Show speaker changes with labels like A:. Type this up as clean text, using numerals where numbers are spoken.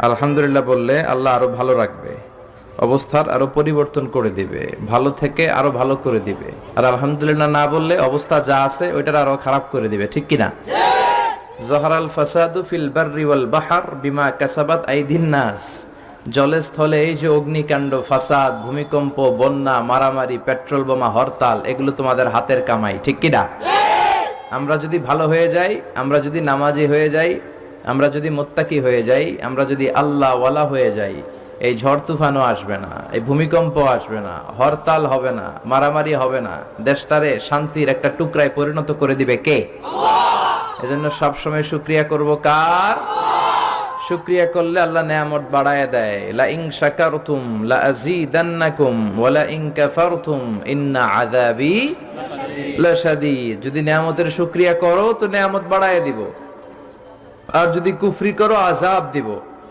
A: আলহামদুলিল্লাহ বললে আল্লাহ আরো ভালো রাখবে, অবস্থার আরো পরিবর্তন করে দিবে, ভালো থেকে আরো ভালো করে দিবে। আর আলহামদুলিল্লাহ না বললে অবস্থা যা আছে ওইটার আরো খারাপ করে দিবে, ঠিক কিনা? জহরাল ফাসাদু ফিল বাররি ওয়াল বাহর বিমা কাসাবাত আইদিন নাস। জলে স্থলে এই যে অগ্নিকাণ্ড, ফাসাদ, ভূমিকম্প, বন্যা, মারামারি, পেট্রোল বোমা, হরতাল, এগুলো তোমাদের হাতের কামাই, ঠিক কিনা? আমরা যদি ভালো হয়ে যাই, আমরা যদি নামাজি হয়ে যাই, আমরা যদি মুত্তাকি হয়ে যাই, আমরা যদি আল্লাহ ওয়ালা হয়ে যাই, এই ঝড় তুফানও আসবে না, এই ভূমিকম্প আসবে না, হরতাল হবে না, মারামারি হবে না, দেশটারে শান্তির একটা টুকরায় পরিণত করে দিবে কে? এজন্য সবসময় শুকরিয়া করব কার? শুকরিয়া করলে আল্লাহ নেয়ামত বাড়ায় দেয়। লা ইন শাকারতুম লা আযীদান্নাকুম ওয়া লা ইন কাফারতুম ইন্না আযাবি লাশাদীদ। যদি নেয়ামতের শুকরিয়া করো তো নেয়ামত বাড়ায় দিব, আর যদি কুফরি করো আযাব দিব।